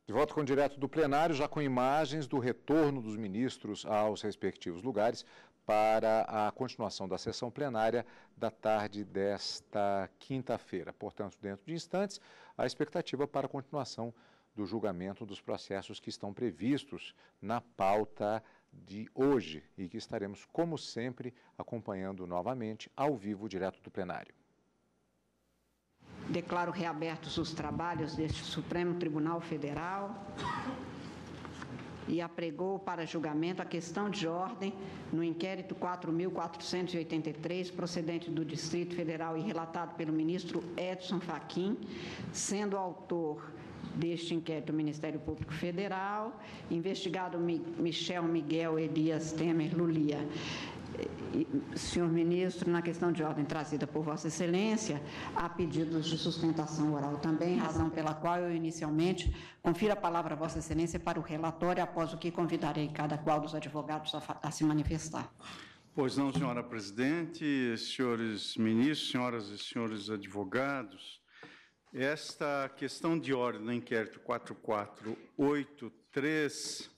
De volta com o direto do plenário, já com imagens do retorno dos ministros aos respectivos lugares para a continuação da sessão plenária da tarde desta quinta-feira. Portanto, dentro de instantes, a expectativa para a continuação do julgamento dos processos que estão previstos na pauta de hoje e que estaremos, como sempre, acompanhando novamente ao vivo, direto do plenário. Declaro reabertos os trabalhos deste Supremo Tribunal Federal e apregou para julgamento a questão de ordem no inquérito 4.483, procedente do Distrito Federal e relatado pelo ministro Edson Fachin, sendo autor deste inquérito o Ministério Público Federal, investigado Michel Miguel Elias Temer Lulia. Senhor ministro, na questão de ordem trazida por Vossa Excelência, há pedidos de sustentação oral também, razão pela qual eu inicialmente confiro a palavra a Vossa Excelência para o relatório, após o que convidarei cada qual dos advogados a se manifestar. Pois não, senhora presidente, senhores ministros, senhoras e senhores advogados, esta questão de ordem do inquérito 4483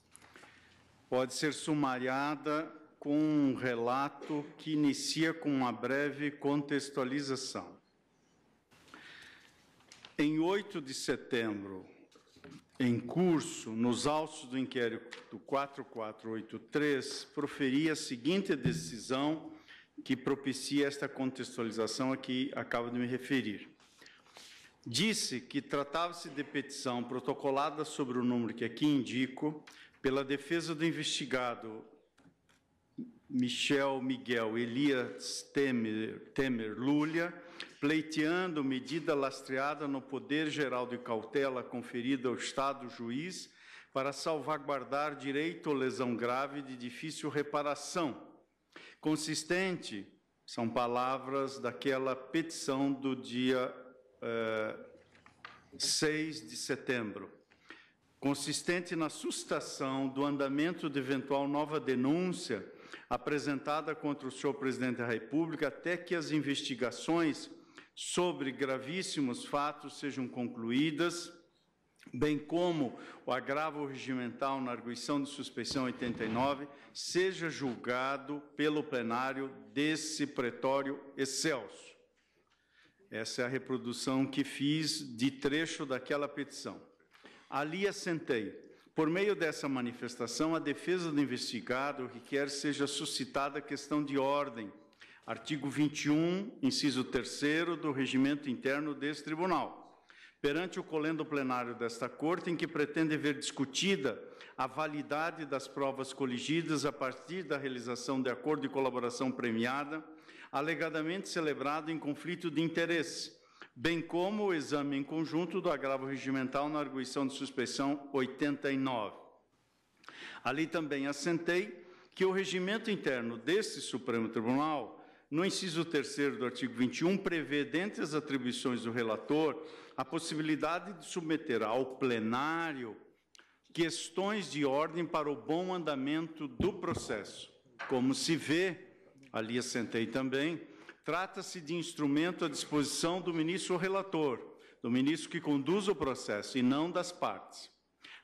pode ser sumariada com um relato que inicia com uma breve contextualização. Em 8 de setembro, em curso, nos autos do inquérito 4483, proferi a seguinte decisão que propicia esta contextualização a que acabo de me referir. Disse que tratava-se de petição protocolada sobre o número que aqui indico pela defesa do investigado Michel Miguel Elias Temer Lulia, pleiteando medida lastreada no poder geral de cautela conferida ao Estado juiz para salvaguardar direito ou lesão grave de difícil reparação, consistente, são palavras daquela petição do dia 6 de setembro, consistente na sustação do andamento de eventual nova denúncia apresentada contra o senhor presidente da República até que as investigações sobre gravíssimos fatos sejam concluídas, bem como o agravo regimental na arguição de suspeição 89 seja julgado pelo plenário desse pretório excelso. Essa é a reprodução que fiz de trecho daquela petição. Ali assentei. Por meio dessa manifestação, a defesa do investigado requer seja suscitada a questão de ordem, artigo 21, inciso 3º do regimento interno desse tribunal, perante o colendo plenário desta Corte, em que pretende ver discutida a validade das provas coligidas a partir da realização de acordo de colaboração premiada, alegadamente celebrado em conflito de interesse, bem como o exame em conjunto do agravo regimental na arguição de suspeição 89. Ali também assentei que o regimento interno deste Supremo Tribunal, no inciso 3º do artigo 21, prevê, dentre as atribuições do relator, a possibilidade de submeter ao plenário questões de ordem para o bom andamento do processo. Como se vê, ali assentei também, trata-se de instrumento à disposição do ministro relator, do ministro que conduz o processo, e não das partes.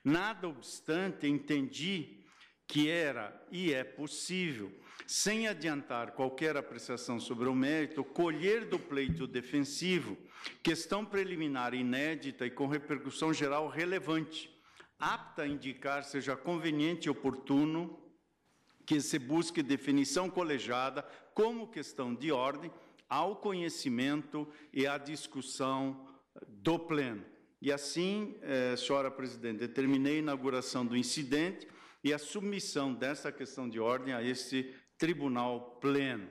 Nada obstante, entendi que era e é possível, sem adiantar qualquer apreciação sobre o mérito, colher do pleito defensivo questão preliminar inédita e com repercussão geral relevante, apta a indicar seja conveniente e oportuno que se busque definição colegiada como questão de ordem ao conhecimento e à discussão do Pleno. E assim, senhora presidente, determinei a inauguração do incidente e a submissão dessa questão de ordem a este Tribunal Pleno.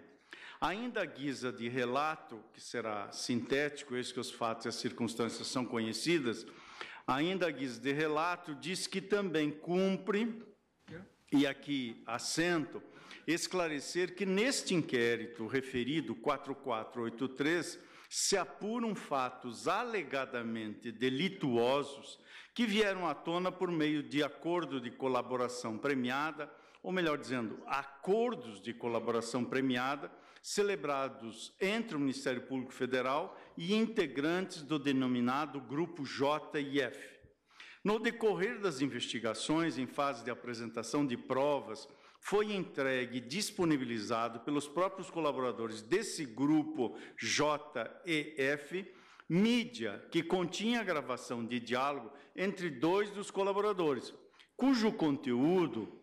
Ainda à guisa de relato, que será sintético, eis que os fatos e as circunstâncias são conhecidas, ainda à guisa de relato, diz que também cumpre, e aqui assento, esclarecer que neste inquérito referido 4483 se apuram fatos alegadamente delituosos que vieram à tona por meio de acordo de colaboração premiada, ou melhor dizendo, acordos de colaboração premiada, celebrados entre o Ministério Público Federal e integrantes do denominado Grupo JIF. No decorrer das investigações, em fase de apresentação de provas, foi entregue e disponibilizado pelos próprios colaboradores desse grupo JEF, mídia que continha a gravação de diálogo entre 2 dos colaboradores, cujo conteúdo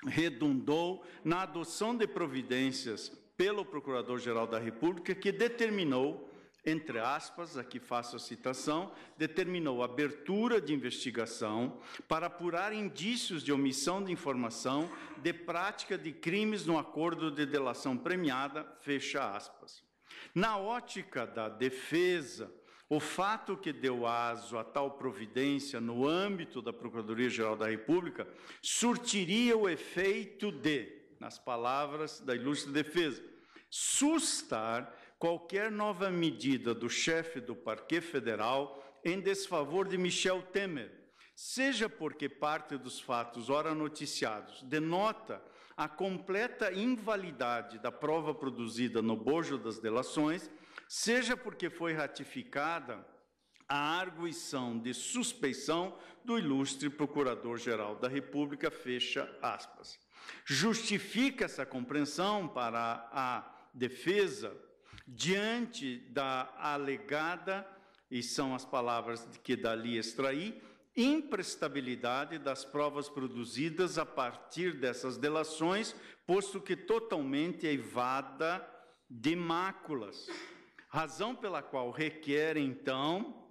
redundou na adoção de providências pelo Procurador-Geral da República, que determinou, entre aspas, aqui faço a citação, determinou a abertura de investigação para apurar indícios de omissão de informação de prática de crimes no acordo de delação premiada, fecha aspas. Na ótica da defesa, o fato que deu aso a tal providência no âmbito da Procuradoria-Geral da República surtiria o efeito de, nas palavras da ilustre defesa, sustar qualquer nova medida do chefe do Parquet Federal em desfavor de Michel Temer, seja porque parte dos fatos ora noticiados denota a completa invalidade da prova produzida no bojo das delações, seja porque foi ratificada a arguição de suspeição do ilustre Procurador-Geral da República, fecha aspas. Justifica essa compreensão para a defesa diante da alegada, e são as palavras que dali extraí, imprestabilidade das provas produzidas a partir dessas delações, posto que totalmente eivada de máculas. Razão pela qual requer, então,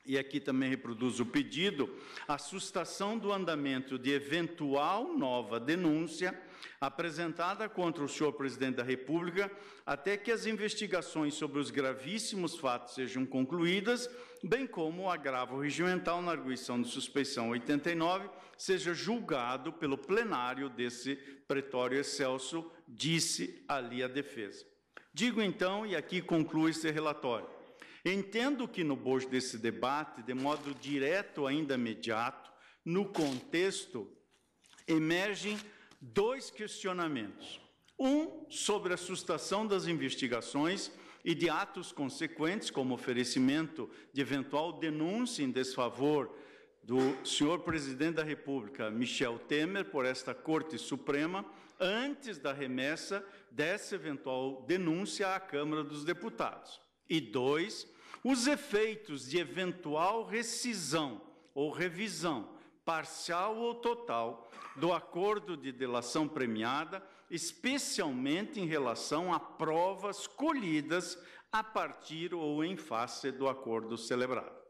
e aqui também reproduz o pedido, a sustação do andamento de eventual nova denúncia apresentada contra o senhor Presidente da República, até que as investigações sobre os gravíssimos fatos sejam concluídas, bem como o agravo regimental na arguição de suspeição 89 seja julgado pelo plenário desse pretório excelso, disse ali a defesa. Digo então, e aqui concluo esse relatório, entendo que no bojo desse debate, de modo direto ainda imediato, no contexto, emergem 2 questionamentos. Um, sobre a sustação das investigações e de atos consequentes, como oferecimento de eventual denúncia em desfavor do senhor Presidente da República, Michel Temer, por esta Corte Suprema, antes da remessa dessa eventual denúncia à Câmara dos Deputados. E 2, os efeitos de eventual rescisão ou revisão, parcial ou total, do acordo de delação premiada, especialmente em relação a provas colhidas a partir ou em face do acordo celebrado.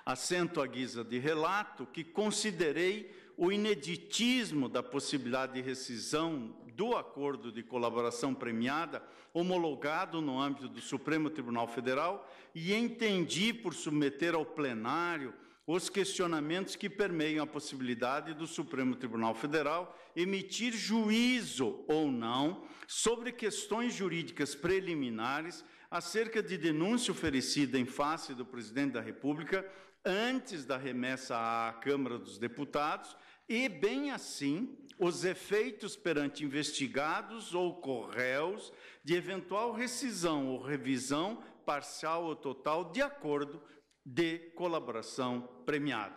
Assento à guisa de relato que considerei o ineditismo da possibilidade de rescisão do acordo de colaboração premiada homologado no âmbito do Supremo Tribunal Federal e entendi por submeter ao plenário os questionamentos que permeiam a possibilidade do Supremo Tribunal Federal emitir juízo ou não sobre questões jurídicas preliminares acerca de denúncia oferecida em face do Presidente da República antes da remessa à Câmara dos Deputados e, bem assim, os efeitos perante investigados ou corréus de eventual rescisão ou revisão parcial ou total de acordo de colaboração premiada.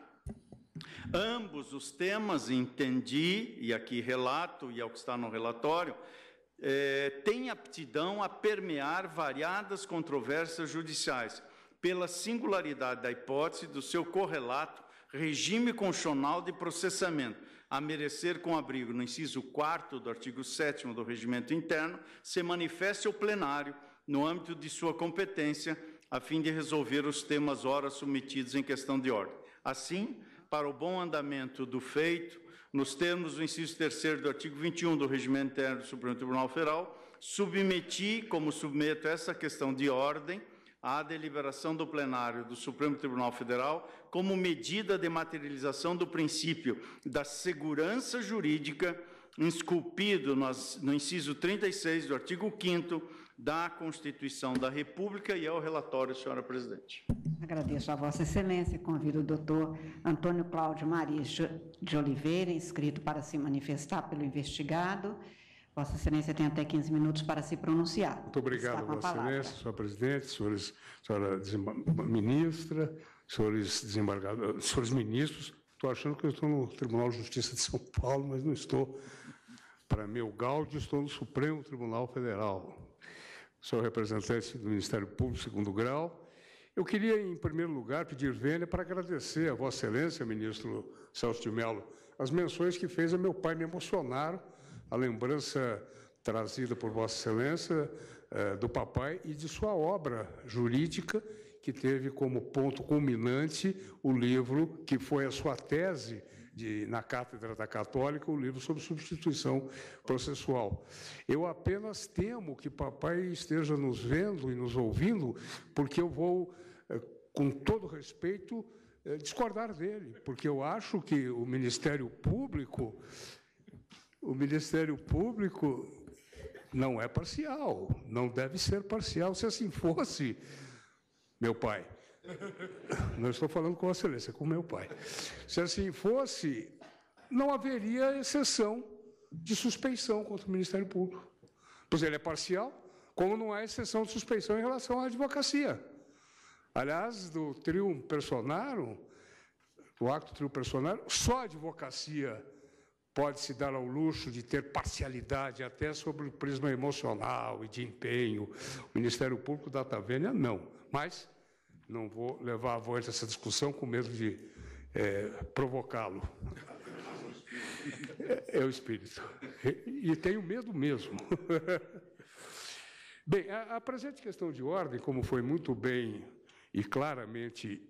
Ambos os temas, entendi, e aqui relato, e é o que está no relatório, têm aptidão a permear variadas controvérsias judiciais, pela singularidade da hipótese do seu correlato regime constitucional de processamento, a merecer com abrigo no inciso 4º do artigo 7º do Regimento Interno, se manifeste ao plenário, no âmbito de sua competência, a fim de resolver os temas ora submetidos em questão de ordem. Assim, para o bom andamento do feito, nos termos do inciso 3º do artigo 21 do Regimento Interno do Supremo Tribunal Federal, submeti, como submeto essa questão de ordem, à deliberação do plenário do Supremo Tribunal Federal como medida de materialização do princípio da segurança jurídica esculpido no inciso 36 do artigo 5º da Constituição da República, e é o relatório, senhora presidente. Agradeço a Vossa Excelência e convido o doutor Antônio Cláudio Mariz de Oliveira, inscrito para se manifestar pelo investigado. Vossa Excelência tem até 15 minutos para se pronunciar. Muito obrigado, Vossa Excelência, senhora presidente, senhora ministra, senhores desembargadores, senhores ministros. Estou achando que eu estou no Tribunal de Justiça de São Paulo, mas não estou. Para meu gáudio, estou no Supremo Tribunal Federal. Sou representante do Ministério Público, segundo grau. Eu queria, em primeiro lugar, pedir vênia para agradecer a Vossa Excelência, ministro Celso de Mello, as menções que fez a meu pai. Me emocionaram a lembrança trazida por Vossa Excelência do papai e de sua obra jurídica, que teve como ponto culminante o livro que foi a sua tese na Cátedra da Católica, o livro sobre substituição processual. Eu apenas temo que papai esteja nos vendo e nos ouvindo, porque eu vou, com todo respeito, discordar dele, porque eu acho que o Ministério Público não é parcial, não deve ser parcial. Se assim fosse, meu pai, não estou falando com Vossa Excelência, é com meu pai. Se assim fosse, não haveria exceção de suspeição contra o Ministério Público. Pois ele é parcial, como não há exceção de suspeição em relação à advocacia. Aliás, do trio Personaro, do acto trio Personaro, só a advocacia pode se dar ao luxo de ter parcialidade até sobre o prisma emocional e de empenho. O Ministério Público data vênia, não. Mas não vou levar avante essa discussão com medo de provocá-lo. É o espírito. E tenho medo mesmo. Bem, a presente questão de ordem, como foi muito bem e claramente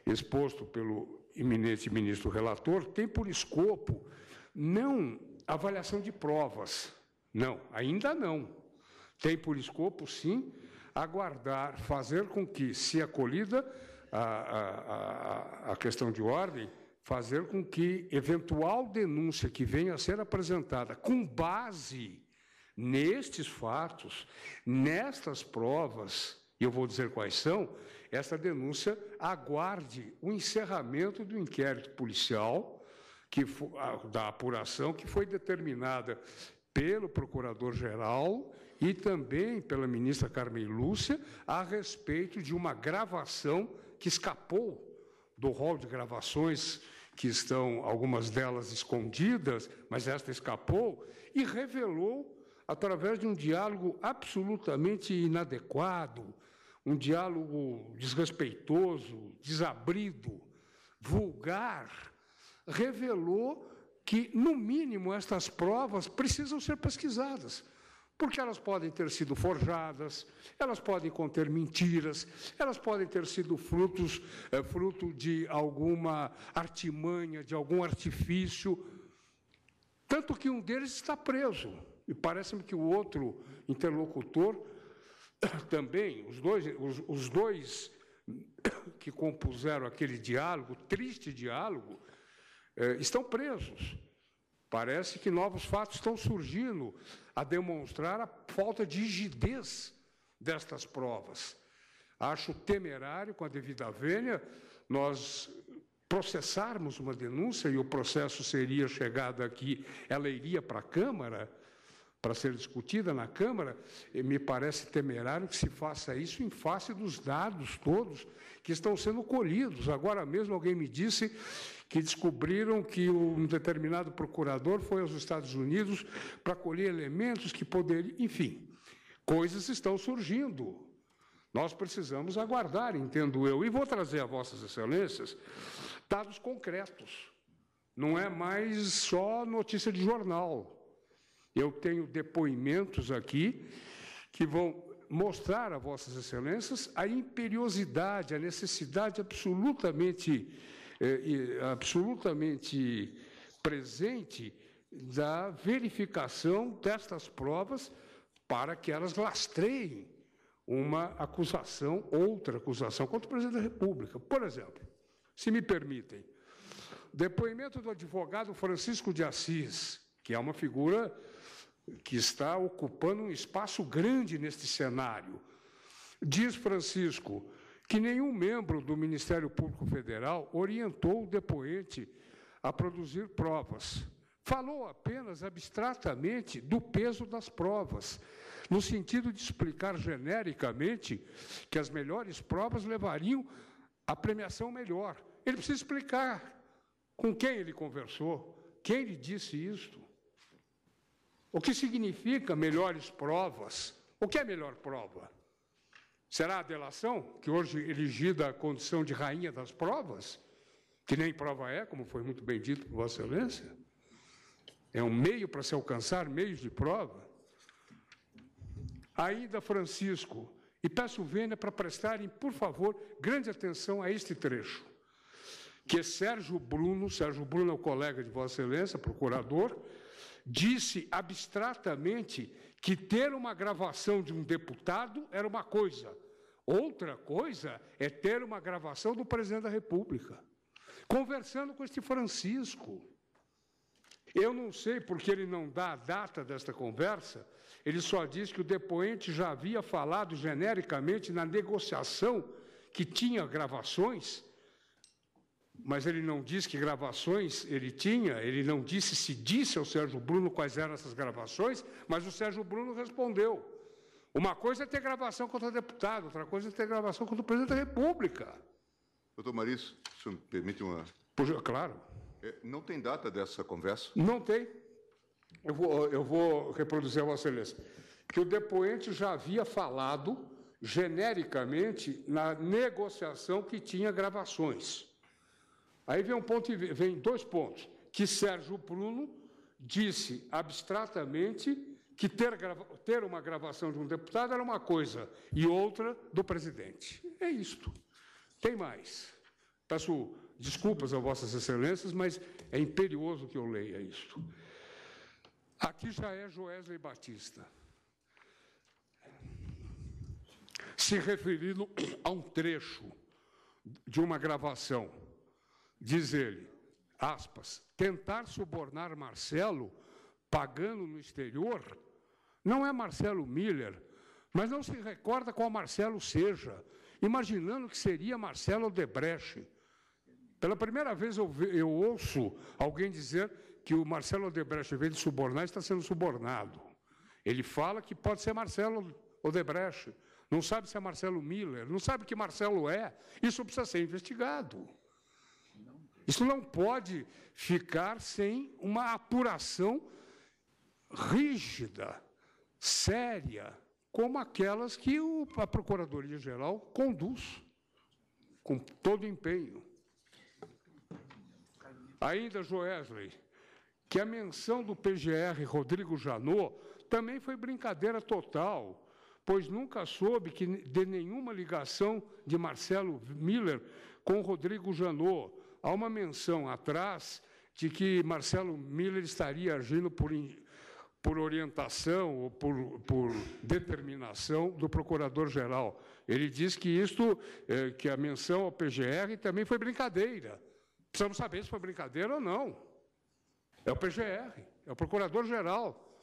exposto pelo eminente ministro relator, tem por escopo não avaliação de provas. Não, ainda não. Tem por escopo, sim, aguardar, fazer com que, se acolhida a questão de ordem, fazer com que eventual denúncia que venha a ser apresentada com base nestes fatos, nestas provas, e eu vou dizer quais são, essa denúncia aguarde o encerramento do inquérito policial, da apuração que foi determinada pelo Procurador-Geral e também pela ministra Carmen Lúcia, a respeito de uma gravação que escapou do rol de gravações, que estão, algumas delas escondidas, mas esta escapou, e revelou, através de um diálogo absolutamente inadequado, um diálogo desrespeitoso, desabrido, vulgar, revelou que, no mínimo, estas provas precisam ser pesquisadas, porque elas podem ter sido forjadas, elas podem conter mentiras, elas podem ter sido fruto de alguma artimanha, de algum artifício, tanto que um deles está preso. E parece-me que o outro interlocutor também, os dois que compuseram aquele diálogo, triste diálogo, estão presos. Parece que novos fatos estão surgindo a demonstrar a falta de rigidez destas provas. Acho temerário, com a devida vênia, nós processarmos uma denúncia e o processo seria chegado aqui, ela iria para a Câmara, para ser discutida na Câmara, e me parece temerário que se faça isso em face dos dados todos que estão sendo colhidos. Agora mesmo alguém me disse que descobriram que um determinado procurador foi aos Estados Unidos para colher elementos que poderiam... Enfim, coisas estão surgindo. Nós precisamos aguardar, entendo eu. E vou trazer a Vossas Excelências dados concretos. Não é mais só notícia de jornal. Eu tenho depoimentos aqui que vão mostrar a Vossas Excelências a imperiosidade, a necessidade absolutamente presente da verificação destas provas para que elas lastreiem uma acusação, outra acusação contra o presidente da República. Por exemplo, se me permitem, depoimento do advogado Francisco de Assis, que é uma figura que está ocupando um espaço grande neste cenário. Diz Francisco que nenhum membro do Ministério Público Federal orientou o depoente a produzir provas. Falou apenas abstratamente do peso das provas, no sentido de explicar genericamente que as melhores provas levariam a premiação melhor. Ele precisa explicar com quem ele conversou, quem lhe disse isto. O que significa melhores provas? O que é melhor prova? Será a delação, que hoje é elegida a condição de rainha das provas, que nem prova é, como foi muito bem dito por Vossa Excelência? É um meio para se alcançar meios de prova. Ainda, Francisco, e peço vênia para prestarem, por favor, grande atenção a este trecho, que Sérgio Bruno é o colega de Vossa Excelência, procurador, disse abstratamente que ter uma gravação de um deputado era uma coisa, outra coisa é ter uma gravação do presidente da República. Conversando com este Francisco. Eu não sei porque ele não dá a data desta conversa, ele só diz que o depoente já havia falado genericamente na negociação que tinha gravações, mas ele não diz que gravações ele tinha, ele não disse se disse ao Sérgio Bruno quais eram essas gravações, mas o Sérgio Bruno respondeu. Uma coisa é ter gravação contra deputado, outra coisa é ter gravação contra o presidente da República. Doutor Maris, o senhor me permite uma... Claro. Não tem data dessa conversa? Não tem. Eu vou reproduzir a Vossa Excelência. Que o depoente já havia falado genericamente na negociação que tinha gravações. Aí vem dois pontos. Que Sérgio Bruno disse abstratamente que ter uma gravação de um deputado era uma coisa e outra do presidente. É isto. Tem mais. Peço desculpas a Vossas Excelências, mas é imperioso que eu leia isto. Aqui já é Joesley Batista, se referindo a um trecho de uma gravação. Diz ele, aspas, tentar subornar Marcelo pagando no exterior não é Marcelo Miller, mas não se recorda qual Marcelo seja, imaginando que seria Marcelo Odebrecht. Pela primeira vez eu ouço alguém dizer que o Marcelo Odebrecht, em vez de subornar, está sendo subornado. Ele fala que pode ser Marcelo Odebrecht, não sabe se é Marcelo Miller, não sabe que Marcelo é. Isso precisa ser investigado. Isso não pode ficar sem uma apuração rígida, séria, como aquelas que a Procuradoria-Geral conduz, com todo empenho. Ainda, Joesley, que a menção do PGR Rodrigo Janot também foi brincadeira total, pois nunca soube de nenhuma ligação de Marcelo Miller com Rodrigo Janot. Há uma menção atrás de que Marcelo Miller estaria agindo por orientação ou por determinação do Procurador-Geral. Ele diz que que a menção ao PGR também foi brincadeira. Precisamos saber se foi brincadeira ou não. É o PGR, é o Procurador-Geral.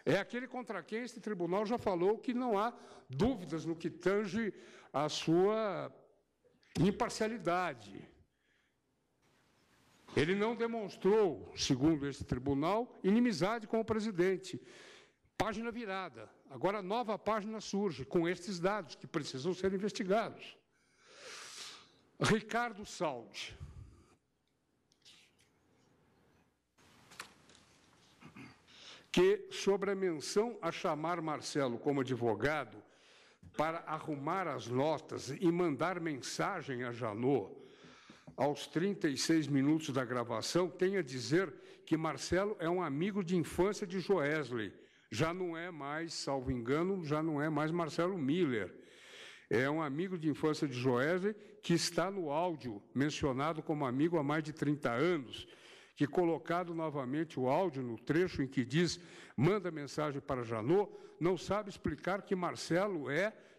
É aquele contra quem este tribunal já falou que não há dúvidas no que tange a sua imparcialidade. Ele não demonstrou, segundo este tribunal, inimizade com o presidente. Página virada. Agora, nova página surge com estes dados que precisam ser investigados. Ricardo Saldi. Que, sobre a menção a chamar Marcelo como advogado para arrumar as notas e mandar mensagem a Janot, aos 36 minutos da gravação, tem a dizer que Marcelo é um amigo de infância de Joesley. Já não é mais, salvo engano, já não é mais Marcelo Miller. É um amigo de infância de Joesley que está no áudio, mencionado como amigo há mais de 30 anos, que, colocado novamente o áudio no trecho em que diz, manda mensagem para Janot, não sabe explicar que Marcelo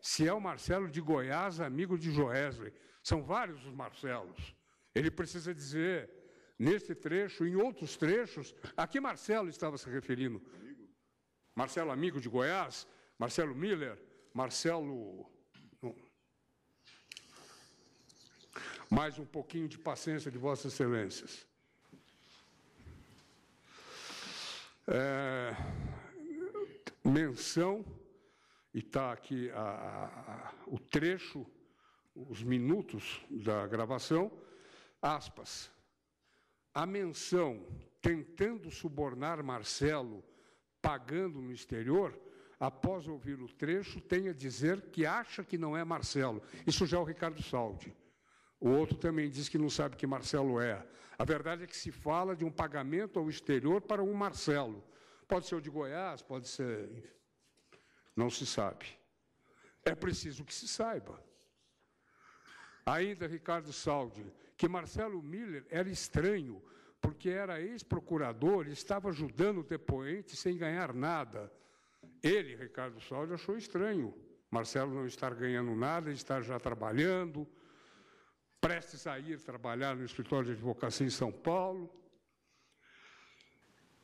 se é o Marcelo de Goiás, amigo de Joesley. São vários os Marcelos. Ele precisa dizer, neste trecho, em outros trechos, a que Marcelo estava se referindo. Marcelo, amigo de Goiás? Marcelo Miller? Marcelo... Não. Mais um pouquinho de paciência de Vossas Excelências. Menção, e está aqui o trecho os minutos da gravação, aspas, a menção tentando subornar Marcelo, pagando no exterior, após ouvir o trecho, tem a dizer que acha que não é Marcelo. Isso já é o Ricardo Saldi. O outro também diz que não sabe que Marcelo é. A verdade é que se fala de um pagamento ao exterior para um Marcelo. Pode ser o de Goiás, pode ser... Não se sabe. É preciso que se saiba. Ainda, Ricardo Saldi, que Marcelo Miller era estranho, porque era ex-procurador e estava ajudando o depoente sem ganhar nada. Ele, Ricardo Saldi, achou estranho Marcelo não estar ganhando nada, estar já trabalhando, prestes a ir trabalhar no escritório de advocacia em São Paulo.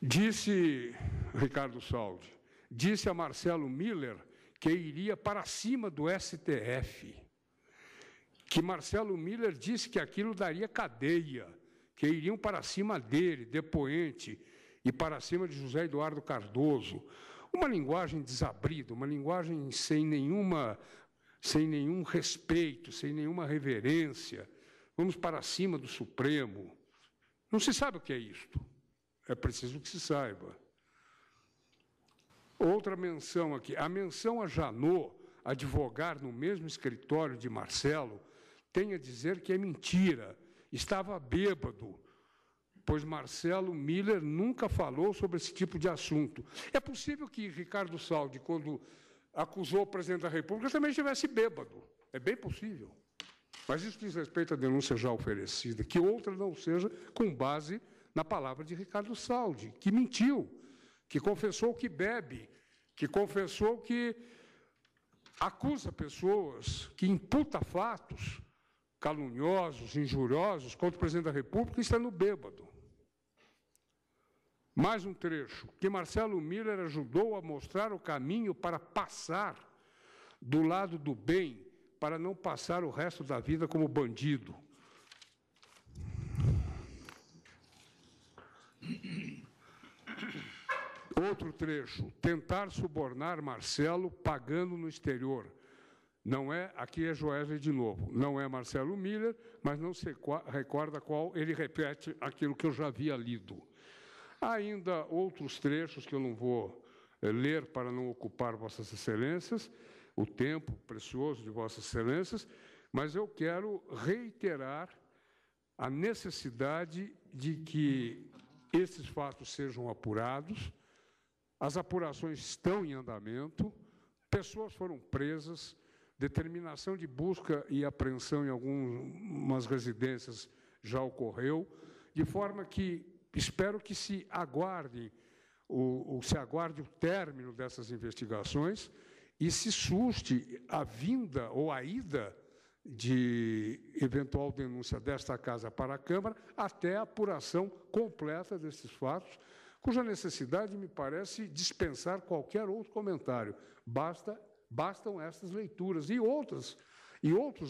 Disse, Ricardo Saldi, disse a Marcelo Miller que iria para cima do STF, que Marcelo Miller disse que aquilo daria cadeia, que iriam para cima dele, depoente, e para cima de José Eduardo Cardoso. Uma linguagem desabrida, uma linguagem sem nenhum respeito, sem nenhuma reverência. Vamos para cima do Supremo. Não se sabe o que é isto. É preciso que se saiba. Outra menção aqui. A menção a Janot, advogar no mesmo escritório de Marcelo, tem a dizer que é mentira. Estava bêbado, pois Marcelo Miller nunca falou sobre esse tipo de assunto. É possível que Ricardo Saldi, quando acusou o presidente da República, também estivesse bêbado. É bem possível. Mas isso diz respeito à denúncia já oferecida, que outra não seja com base na palavra de Ricardo Saldi, que mentiu, que confessou que bebe, que confessou que acusa pessoas, que imputa fatos caluniosos, injuriosos contra o presidente da República estando bêbado. Mais um trecho, que Marcelo Miller ajudou a mostrar o caminho para passar do lado do bem, para não passar o resto da vida como bandido. Outro trecho, tentar subornar Marcelo pagando no exterior. Não é, aqui é Joesley de novo, não é Marcelo Miller, mas não se recorda qual, ele repete aquilo que eu já havia lido. Há ainda outros trechos que eu não vou ler para não ocupar Vossas Excelências, o tempo precioso de Vossas Excelências, mas eu quero reiterar a necessidade de que esses fatos sejam apurados. As apurações estão em andamento, pessoas foram presas, determinação de busca e apreensão em algumas residências já ocorreu, de forma que espero que se aguarde o término dessas investigações e se suste a vinda ou a ida de eventual denúncia desta Casa para a Câmara até a apuração completa desses fatos, cuja necessidade me parece dispensar qualquer outro comentário. Bastam estas leituras e outros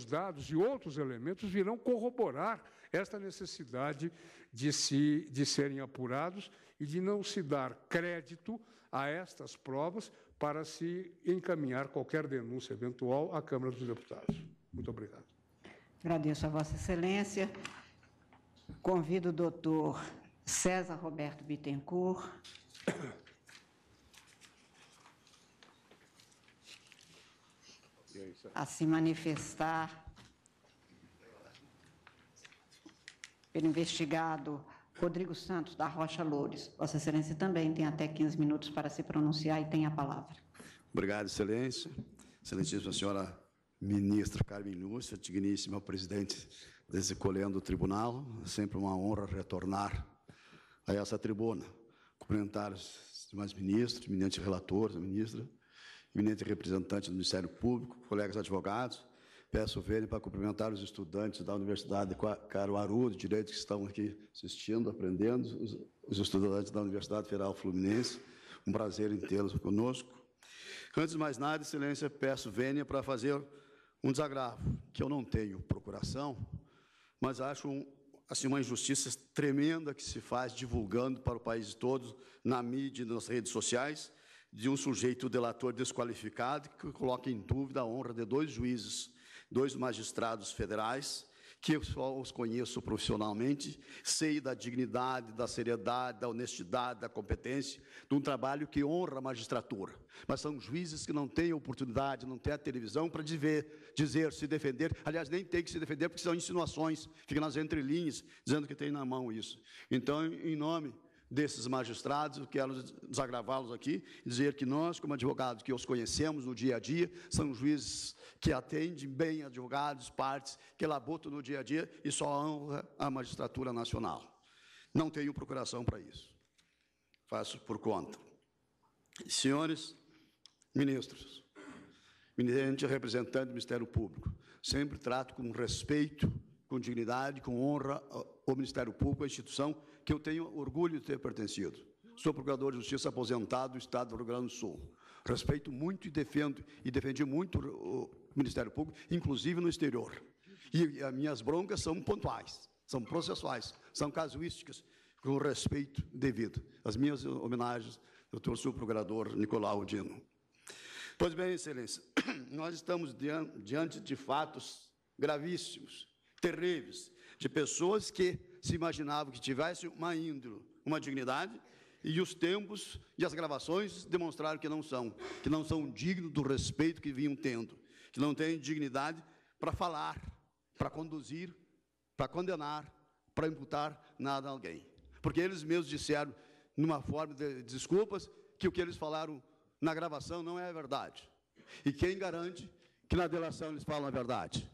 dados e outros elementos virão corroborar esta necessidade de serem apurados e de não se dar crédito a estas provas para se encaminhar qualquer denúncia eventual à Câmara dos Deputados. Muito obrigado. Agradeço a Vossa Excelência. Convido o doutor César Roberto Bittencourt a se manifestar pelo investigado Rodrigo Santos da Rocha Loures. Vossa Excelência também tem até 15 minutos para se pronunciar e tem a palavra. Obrigado, Excelência. Excelentíssima senhora ministra Carmen Lúcia, digníssima presidente desse colégio do tribunal, é sempre uma honra retornar a essa tribuna. Cumprimentar os demais ministros, eminente relator, ministra, eminente representante do Ministério Público, colegas advogados. Peço vênia para cumprimentar os estudantes da Universidade Caruaru de Direito que estão aqui assistindo, aprendendo, os estudantes da Universidade Federal Fluminense. Um prazer em tê-los conosco. Antes de mais nada, Excelência, peço vênia para fazer um desagravo, que eu não tenho procuração, mas acho assim, uma injustiça tremenda que se faz divulgando para o país todo, na mídia e nas redes sociais, de um sujeito delator desqualificado que coloca em dúvida a honra de 2 juízes 2 magistrados federais, que eu só os conheço profissionalmente, sei da dignidade, da seriedade, da honestidade, da competência, de um trabalho que honra a magistratura. Mas são juízes que não têm oportunidade, não têm a televisão para dizer, se defender. Aliás, nem tem que se defender, porque são insinuações, fica nas entrelinhas, dizendo que tem na mão isso. Então, em nome desses magistrados, eu quero desagravá-los aqui, dizer que nós, como advogados que os conhecemos no dia a dia, são juízes que atendem bem advogados, partes, que labutam no dia a dia e só honra a magistratura nacional. Não tenho procuração para isso. Faço por conta. Senhores ministros, eminente representante do Ministério Público, sempre trato com respeito, com dignidade, com honra o Ministério Público, a instituição que eu tenho orgulho de ter pertencido. Sou procurador de justiça aposentado do Estado do Rio Grande do Sul. Respeito muito e defendi muito o Ministério Público, inclusive no exterior. E as minhas broncas são pontuais, são processuais, são casuísticas, com o respeito devido. As minhas homenagens, doutor subprocurador Nicolau Dino. Pois bem, Excelência, nós estamos diante de fatos gravíssimos, terríveis, de pessoas que se imaginavam que tivessem uma índole, uma dignidade, e os tempos e as gravações demonstraram que não são dignos do respeito que vinham tendo, que não têm dignidade para falar, para conduzir, para condenar, para imputar nada a alguém. Porque eles mesmos disseram, numa forma de desculpas, que o que eles falaram na gravação não é a verdade. E quem garante que na delação eles falam a verdade?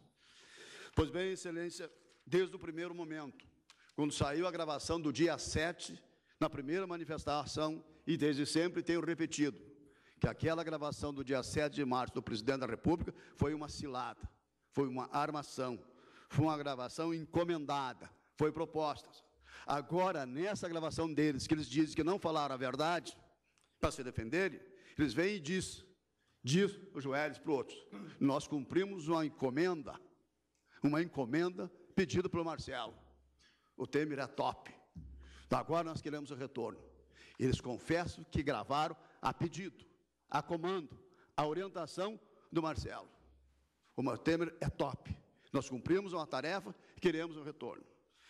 Pois bem, Excelência, desde o primeiro momento, quando saiu a gravação do dia 7, na primeira manifestação, e desde sempre tenho repetido, que aquela gravação do dia 7 de março do presidente da República foi uma cilada, foi uma armação, foi uma gravação encomendada, foi proposta. Agora, nessa gravação deles, que eles dizem que não falaram a verdade, para se defenderem, eles vêm e diz os joelhos para os outros, nós cumprimos uma encomenda pedida pelo Marcelo. O Temer é top. Agora nós queremos o retorno. Eles confessam que gravaram a pedido, a comando, a orientação do Marcelo. O Temer é top. Nós cumprimos uma tarefa e queremos o retorno.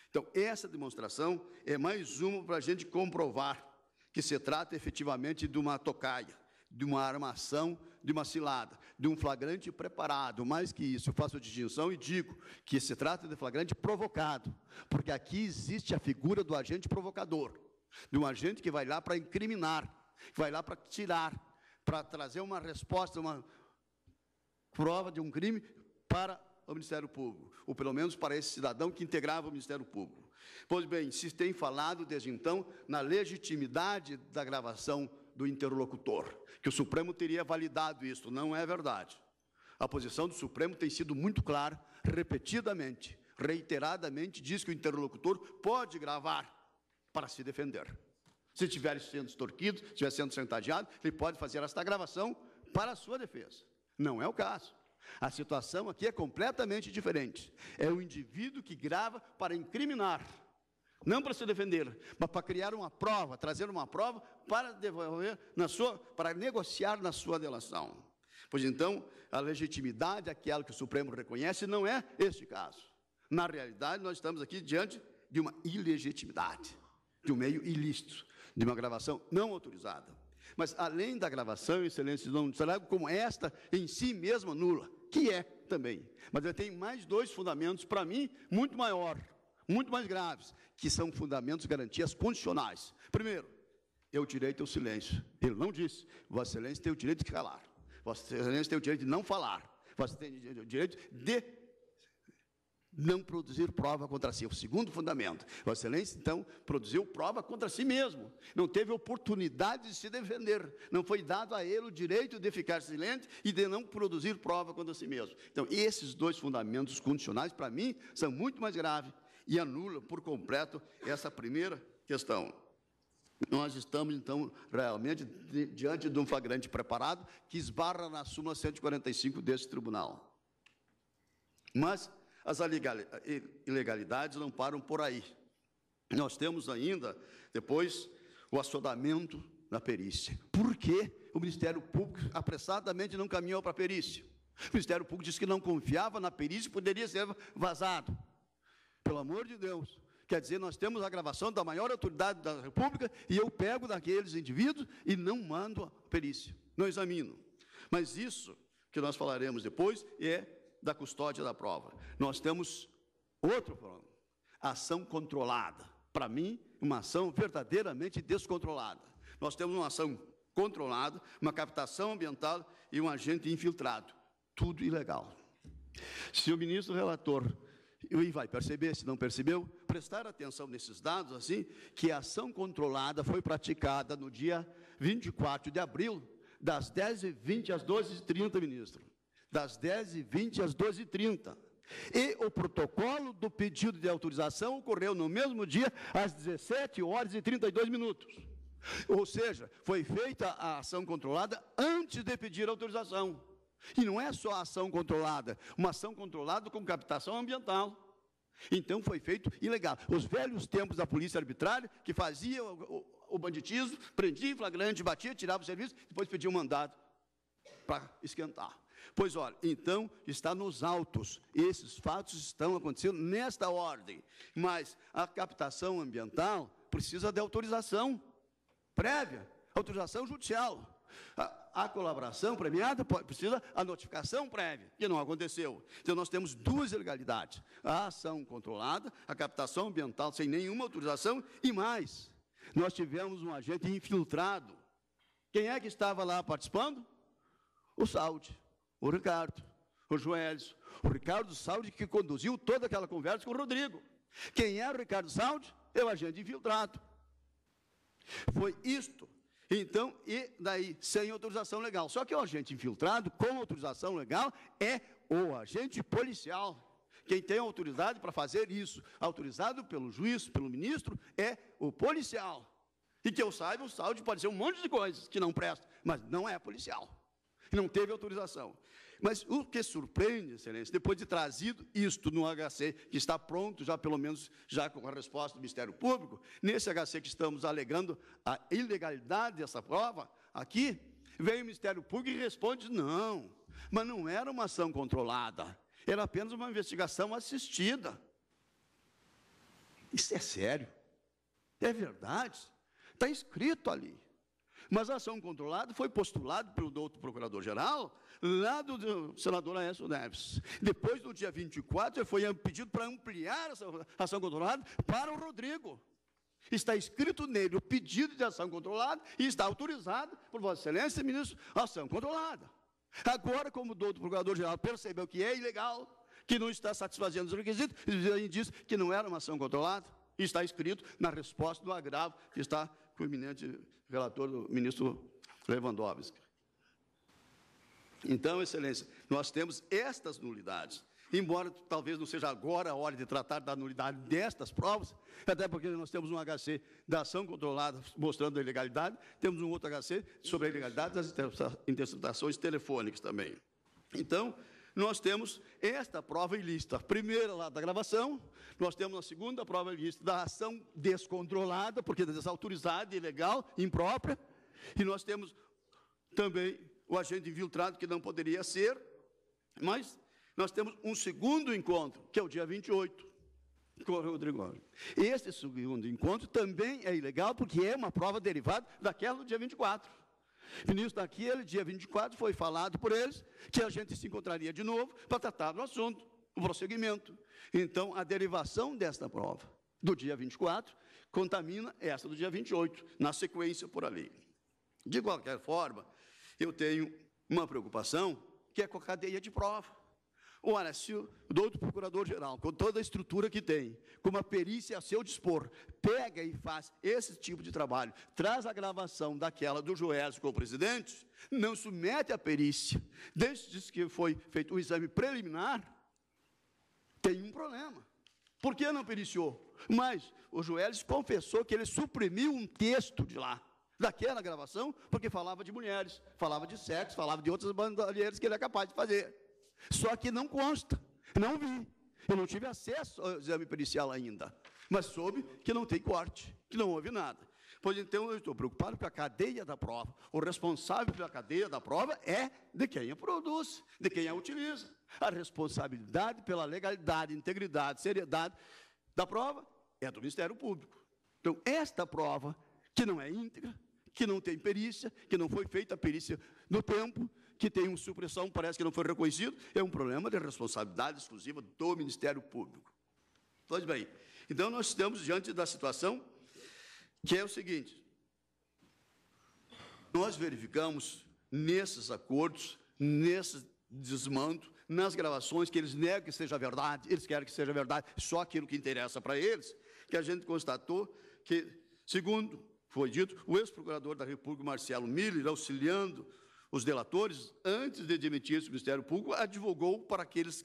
Então, essa demonstração é mais uma para a gente comprovar que se trata efetivamente de uma tocaia, de uma armação, de uma cilada, de um flagrante preparado. Mais que isso, eu faço a distinção e digo que se trata de flagrante provocado, porque aqui existe a figura do agente provocador, de um agente que vai lá para incriminar, que vai lá para tirar, para trazer uma resposta, uma prova de um crime para o Ministério Público, ou pelo menos para esse cidadão que integrava o Ministério Público. Pois bem, se tem falado desde então na legitimidade da gravação do interlocutor, que o Supremo teria validado isso. Não é verdade. A posição do Supremo tem sido muito clara, repetidamente, reiteradamente, diz que o interlocutor pode gravar para se defender. Se estiver sendo extorquido, se estiver sendo chantageado, ele pode fazer esta gravação para a sua defesa. Não é o caso. A situação aqui é completamente diferente. É o indivíduo que grava para incriminar, não para se defender, mas para criar uma prova, trazer uma prova para devolver para negociar na sua delação. Pois então, a legitimidade, aquela que o Supremo reconhece, não é este caso. Na realidade, nós estamos aqui diante de uma ilegitimidade, de um meio ilícito, de uma gravação não autorizada. Mas, além da gravação, Excelência, não trago como esta em si mesma nula, que é também. Mas eu tenho mais 2 fundamentos, para mim, muito mais graves, que são fundamentos, garantias constitucionais. Primeiro, é o direito ao silêncio. Ele não disse, Vossa Excelência tem o direito de calar, Vossa Excelência tem o direito de não falar, Vossa Excelência tem o direito de não produzir prova contra si. O segundo fundamento, Vossa Excelência, então, produziu prova contra si mesmo. Não teve oportunidade de se defender. Não foi dado a ele o direito de ficar silente e de não produzir prova contra si mesmo. Então, esses 2 fundamentos constitucionais, para mim, são muito mais graves e anulam por completo essa primeira questão. Nós estamos, então, realmente diante de um flagrante preparado que esbarra na súmula 145 desse tribunal. Mas as ilegalidades não param por aí. Nós temos ainda, depois, o assodamento da perícia. Por que o Ministério Público apressadamente não caminhou para a perícia? O Ministério Público disse que não confiava na perícia e poderia ser vazado. Pelo amor de Deus. Quer dizer, nós temos a gravação da maior autoridade da República e eu pego daqueles indivíduos e não mando a perícia, não examino. Mas isso que nós falaremos depois é da custódia da prova. Nós temos outro problema, ação controlada. Para mim, uma ação verdadeiramente descontrolada. Nós temos uma ação controlada, uma captação ambiental e um agente infiltrado. Tudo ilegal. Se o ministro relator, e vai perceber, se não percebeu, prestar atenção nesses dados, assim, que a ação controlada foi praticada no dia 24 de abril, das 10h20 às 12h30, ministro. Das 10h20 às 12h30. E o protocolo do pedido de autorização ocorreu no mesmo dia, às 17h32. Ou seja, foi feita a ação controlada antes de pedir autorização. E não é só a ação controlada, uma ação controlada com captação ambiental. Então foi feito ilegal. Os velhos tempos da polícia arbitrária, que fazia o banditismo, prendia em flagrante, batia, tirava o serviço, depois pedia um mandado para esquentar. Pois olha, então está nos autos, esses fatos estão acontecendo nesta ordem, mas a captação ambiental precisa de autorização prévia, autorização judicial. A colaboração premiada precisa a notificação prévia, que não aconteceu. Então, nós temos duas ilegalidades, a ação controlada, a captação ambiental sem nenhuma autorização, e mais, nós tivemos um agente infiltrado. Quem é que estava lá participando? O Saldi, o Ricardo, o Joelson, o Ricardo Saldi, que conduziu toda aquela conversa com o Rodrigo. Quem é o Ricardo Saldi? É o agente infiltrado. Foi isto. Então, e daí, sem autorização legal. Só que o agente infiltrado, com autorização legal, é o agente policial. Quem tem autoridade para fazer isso, autorizado pelo juiz, pelo ministro, é o policial. E que eu saiba, o Saldi pode ser um monte de coisas que não prestam, mas não é policial. Não teve autorização. Mas o que surpreende, excelência, depois de trazido isto no HC, que está pronto, já pelo menos já com a resposta do Ministério Público, nesse HC que estamos alegando a ilegalidade dessa prova, aqui, vem o Ministério Público e responde, não, mas não era uma ação controlada, era apenas uma investigação assistida. Isso é sério, é verdade, está escrito ali. Mas a ação controlada foi postulada pelo doutor Procurador-Geral, lá do senador Aécio Neves. Depois, no dia 24, foi pedido para ampliar essa ação controlada para o Rodrigo. Está escrito nele o pedido de ação controlada e está autorizado por Vossa Excelência, ministro, ação controlada. Agora, como o doutor Procurador-Geral percebeu que é ilegal, que não está satisfazendo os requisitos, ele diz que não era uma ação controlada, e está escrito na resposta do agravo que está com o eminente relator do ministro Lewandowski. Então, Excelência, nós temos estas nulidades. Embora talvez não seja agora a hora de tratar da nulidade destas provas, até porque nós temos um HC da ação controlada mostrando a ilegalidade, temos um outro HC sobre a ilegalidade das interceptações telefônicas também. Então, nós temos esta prova ilícita, a primeira lá da gravação, nós temos a segunda prova ilícita da ação descontrolada, porque desautorizada, ilegal, imprópria, e nós temos também o agente infiltrado, que não poderia ser, mas nós temos um segundo encontro, que é o dia 28, com o Rodrigo. Este segundo encontro também é ilegal, porque é uma prova derivada daquela do dia 24. Ministro, naquele dia 24 foi falado por eles que a gente se encontraria de novo para tratar do assunto, o prosseguimento. Então, a derivação desta prova do dia 24 contamina essa do dia 28, na sequência por ali. De qualquer forma, eu tenho uma preocupação, que é com a cadeia de prova. Ora, se o doutor Procurador-Geral, com toda a estrutura que tem, com uma perícia a seu dispor, pega e faz esse tipo de trabalho, traz a gravação daquela do Joelson com o presidente, não submete a perícia, desde que foi feito o exame preliminar, tem um problema. Por que não periciou? Mas o Joelson confessou que ele suprimiu um texto de lá, daquela gravação, porque falava de mulheres, falava de sexo, falava de outras bandalheiras que ele é capaz de fazer. Só que não consta, não vi, eu não tive acesso ao exame pericial ainda, mas soube que não tem corte, que não houve nada. Pois então eu estou preocupado com a cadeia da prova. O responsável pela cadeia da prova é de quem a produz, de quem a utiliza. A responsabilidade pela legalidade, integridade, seriedade da prova é do Ministério Público. Então, esta prova, que não é íntegra, que não tem perícia, que não foi feita a perícia no tempo, que tem uma supressão, parece que não foi reconhecido, é um problema de responsabilidade exclusiva do Ministério Público. Pois bem, então nós estamos diante da situação que é o seguinte: nós verificamos nesses acordos, nesse desmando, nas gravações, que eles negam que seja verdade, eles querem que seja verdade, só aquilo que interessa para eles, que a gente constatou que, segundo foi dito, o ex-procurador da República, Marcelo Miller, auxiliando os delatores, antes de demitir-se do Ministério Público, advogou para aqueles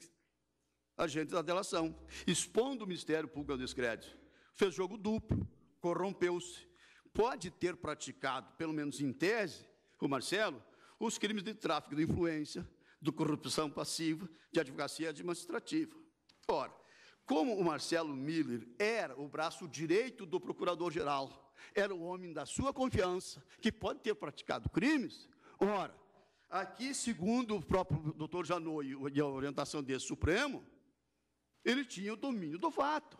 agentes da delação, expondo o Ministério Público ao descrédito. Fez jogo duplo, corrompeu-se. Pode ter praticado, pelo menos em tese, o Marcelo, os crimes de tráfico de influência, de corrupção passiva, de advocacia administrativa. Ora, como o Marcelo Miller era o braço direito do procurador-geral, era o homem da sua confiança, que pode ter praticado crimes, ora, aqui, segundo o próprio doutor Janot e a orientação desse Supremo, ele tinha o domínio do fato.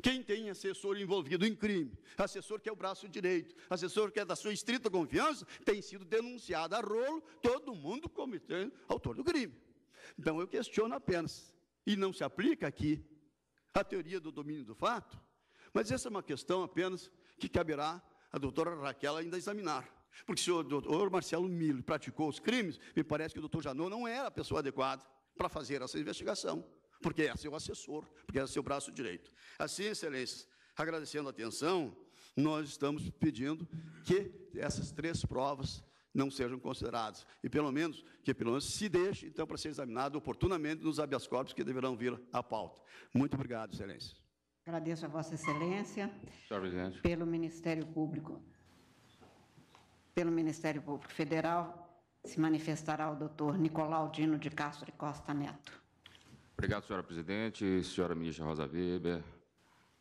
Quem tem assessor envolvido em crime, assessor que é o braço direito, assessor que é da sua estrita confiança, tem sido denunciado a rolo, todo mundo cometendo autor do crime. Então, eu questiono apenas, e não se aplica aqui a teoria do domínio do fato, mas essa é uma questão apenas que caberá à doutora Raquel ainda examinar. Porque se o doutor Marcelo Miller praticou os crimes, me parece que o doutor Janot não era a pessoa adequada para fazer essa investigação, porque é seu assessor, porque é seu braço direito. Assim, excelências, agradecendo a atenção, nós estamos pedindo que essas 3 provas não sejam consideradas, e pelo menos se deixe, então, para ser examinado oportunamente nos habeas corpus que deverão vir à pauta. Muito obrigado, excelências. Agradeço a Vossa Excelência. Senhor presidente. Pelo Ministério Público Federal, se manifestará o doutor Nicolau Dino de Castro e Costa Neto. Obrigado, senhora presidente, senhora ministra Rosa Weber,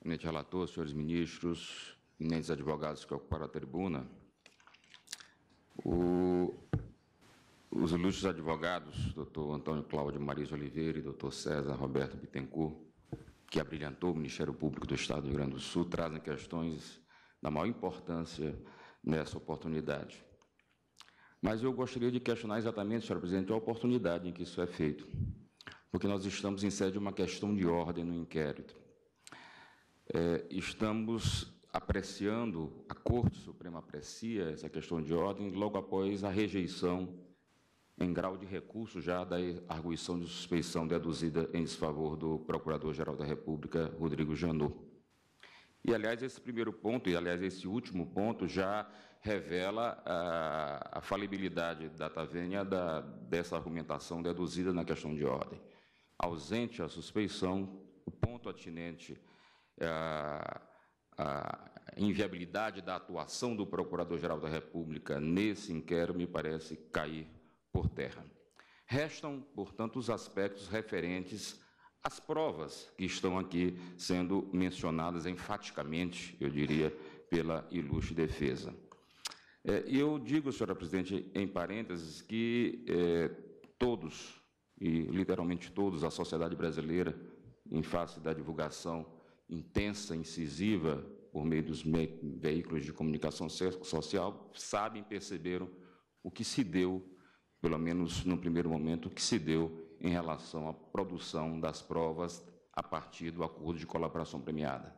eminente relator, senhores ministros, eminentes advogados que ocuparam a tribuna. Os ilustres advogados, doutor Antônio Cláudio Maris Oliveira e doutor César Roberto Bittencourt, que abrilhantou o Ministério Público do Estado do Rio Grande do Sul, trazem questões da maior importância nessa oportunidade. Mas eu gostaria de questionar exatamente, senhora presidente, a oportunidade em que isso é feito, porque nós estamos em sede de uma questão de ordem no inquérito. Estamos apreciando, a Corte Suprema aprecia essa questão de ordem logo após a rejeição em grau de recurso já da arguição de suspeição deduzida em desfavor do Procurador-Geral da República, Rodrigo Janot. E, aliás, esse primeiro ponto, e, aliás, esse último ponto, já revela a falibilidade data vênia dessa argumentação deduzida na questão de ordem. Ausente a suspeição, o ponto atinente à inviabilidade da atuação do Procurador-Geral da República nesse inquérito me parece cair por terra. Restam, portanto, os aspectos referentes às provas que estão aqui sendo mencionadas enfaticamente, eu diria, pela ilustre defesa. Eu digo, senhora presidente, em parênteses, que todos, e literalmente todos, a sociedade brasileira, em face da divulgação intensa, incisiva, por meio dos veículos de comunicação social, sabem, perceberam o que se deu, pelo menos no primeiro momento, o que se deu em relação à produção das provas a partir do acordo de colaboração premiada.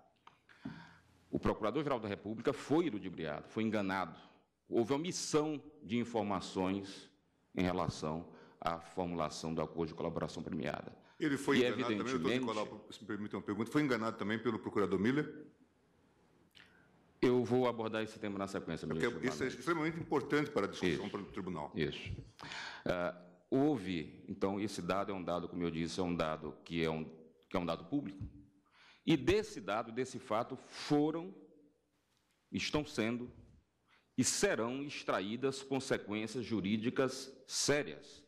O Procurador-Geral da República foi ludibriado, foi enganado. Houve omissão de informações em relação à formulação do acordo de colaboração premiada. Ele foi enganado também, doutor Nicolau, se me permite uma pergunta, foi enganado também pelo procurador Miller? Eu vou abordar esse tema na sequência, ministro. Isso é extremamente importante para a discussão para o tribunal. Isso. Houve, então, esse dado é um dado, como eu disse, é um dado que é um dado público, e desse dado, desse fato, estão sendo e serão extraídas consequências jurídicas sérias,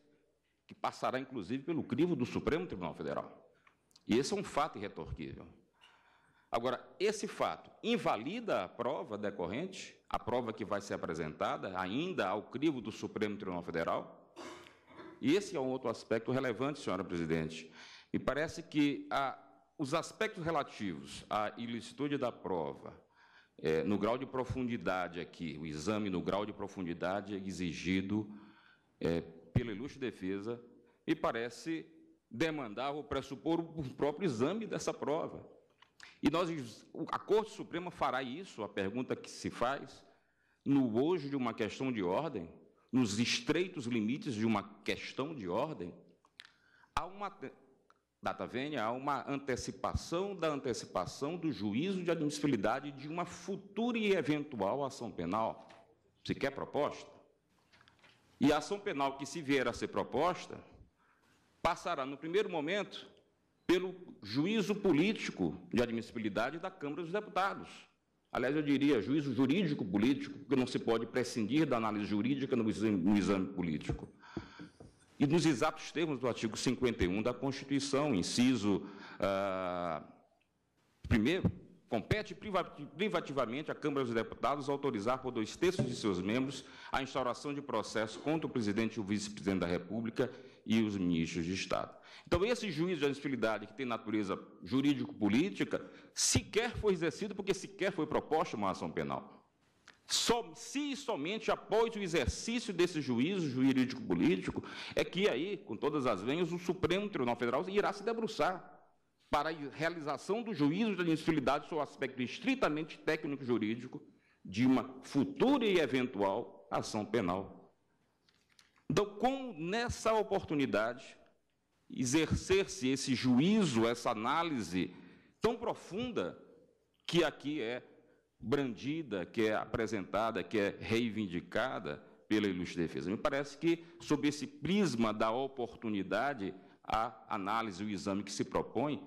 que passará, inclusive, pelo crivo do Supremo Tribunal Federal. E esse é um fato irretorquível. Agora, esse fato invalida a prova decorrente, a prova que vai ser apresentada ainda ao crivo do Supremo Tribunal Federal? E esse é um outro aspecto relevante, senhora presidente. Me parece que os aspectos relativos à ilicitude da prova, no grau de profundidade aqui, o exame no grau de profundidade exigido pela ilustre defesa, me parece demandar ou pressupor o próprio exame dessa prova. E a Corte Suprema fará isso, a pergunta que se faz, no bojo de uma questão de ordem, nos estreitos limites de uma questão de ordem. Há uma data vênia, há uma antecipação da antecipação do juízo de admissibilidade de uma futura e eventual ação penal, sequer proposta. E a ação penal que se vier a ser proposta passará, no primeiro momento, pelo juízo político de admissibilidade da Câmara dos Deputados. Aliás, eu diria juízo jurídico-político, porque não se pode prescindir da análise jurídica no exame político. E nos exatos termos do artigo 51 da Constituição, inciso 1º, compete privativamente à Câmara dos Deputados autorizar por 2/3 de seus membros a instauração de processo contra o presidente e o vice-presidente da República e os ministros de Estado. Então, esse juízo de admissibilidade, que tem natureza jurídico-política, sequer foi exercido porque sequer foi proposta uma ação penal. Se somente após o exercício desse juízo jurídico-político é que aí, com todas as venhas, o Supremo Tribunal Federal irá se debruçar para a realização do juízo de admissibilidade sob o aspecto estritamente técnico-jurídico de uma futura e eventual ação penal. Então, como nessa oportunidade exercer-se esse juízo, essa análise tão profunda que aqui é brandida, que é apresentada, que é reivindicada pela ilustre defesa? Me parece que, sob esse prisma da oportunidade, a análise, o exame que se propõe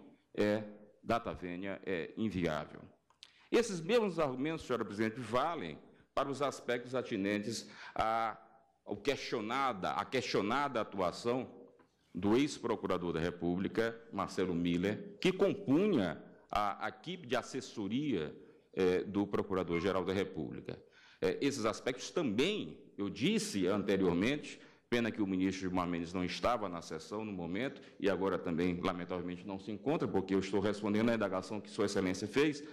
data vênia, é inviável. Esses mesmos argumentos, senhora presidente, valem para os aspectos atinentes à questionada atuação do ex-procurador da República, Marcelo Miller, que compunha a equipe de assessoria do Procurador-Geral da República. Esses aspectos também, eu disse anteriormente, pena que o ministro Gilmar Mendes não estava na sessão no momento, e agora também, lamentavelmente, não se encontra, porque eu estou respondendo à indagação que Sua Excelência fez.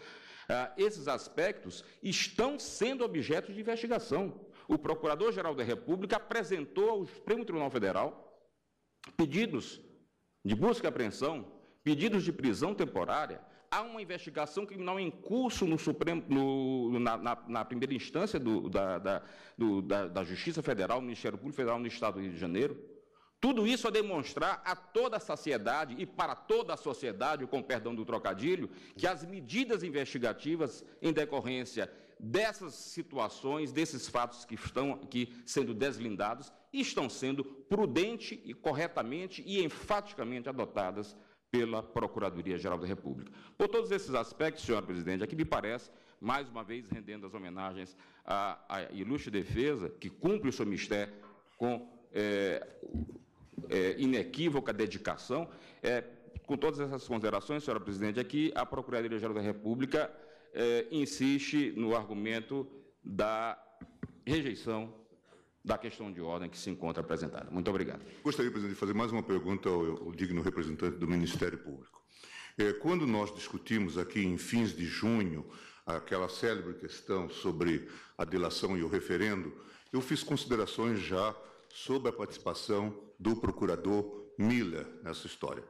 Esses aspectos estão sendo objeto de investigação. O Procurador-Geral da República apresentou ao Supremo Tribunal Federal pedidos de busca e apreensão, pedidos de prisão temporária. Há uma investigação criminal em curso no Supremo, na primeira instância da Justiça Federal, do Ministério Público Federal no Estado do Rio de Janeiro. Tudo isso a demonstrar a toda a sociedade e para toda a sociedade, com perdão do trocadilho, que as medidas investigativas em decorrência dessas situações, desses fatos que estão aqui sendo deslindados, estão sendo prudente e corretamente e enfaticamente adotadas pela Procuradoria-Geral da República. Por todos esses aspectos, senhora presidente, aqui me parece, mais uma vez, rendendo as homenagens à ilustre defesa, que cumpre o seu mistério com inequívoca dedicação. Com todas essas considerações, senhora presidente, aqui a Procuradoria-Geral da República insiste no argumento da rejeição da questão de ordem que se encontra apresentada. Muito obrigado. Gostaria, presidente, de fazer mais uma pergunta ao digno representante do Ministério Público. Quando nós discutimos aqui em fins de junho aquela célebre questão sobre a delação e o referendo, eu fiz considerações já sobre a participação do procurador Miller nessa história.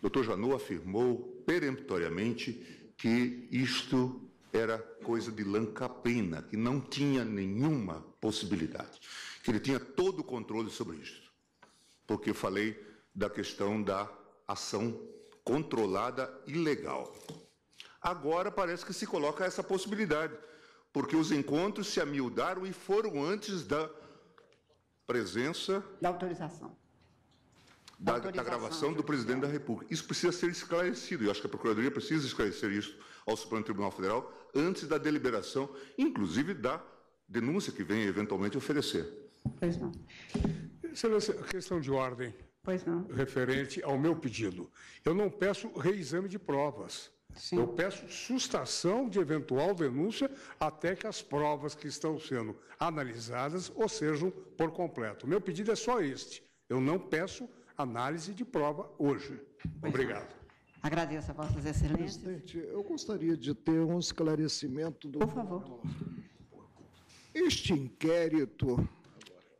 O Dr. Janot afirmou peremptoriamente que isto era coisa de Lancapena, que não tinha nenhuma possibilidade, que ele tinha todo o controle sobre isso, porque eu falei da questão da ação controlada ilegal. Agora parece que se coloca essa possibilidade, porque os encontros se amiudaram e foram antes da presença... Da autorização. Da gravação do presidente da República. Isso precisa ser esclarecido, e eu acho que a Procuradoria precisa esclarecer isso ao Supremo Tribunal Federal antes da deliberação, inclusive da denúncia que venha eventualmente oferecer. Pois não. Excelência, questão de ordem. Pois não. Referente ao meu pedido. Eu não peço reexame de provas. Sim. Eu peço sustação de eventual denúncia até que as provas que estão sendo analisadas ou sejam por completo. Meu pedido é só este. Eu não peço análise de prova hoje. Obrigado. Agradeço a Vossas Excelências. Presidente, eu gostaria de ter um esclarecimento do... Por favor. Este inquérito,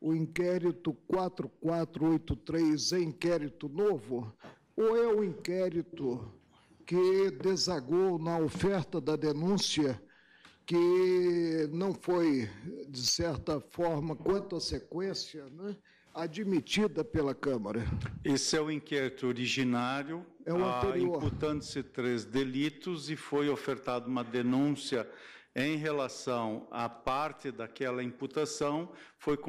o inquérito 4483, é inquérito novo ou é o inquérito que desagou na oferta da denúncia, que não foi, de certa forma, quanto à sequência, né, admitida pela Câmara? Esse é o inquérito originário, É o anterior. imputando-se 3 delitos e foi ofertada uma denúncia em relação à parte daquela imputação, foram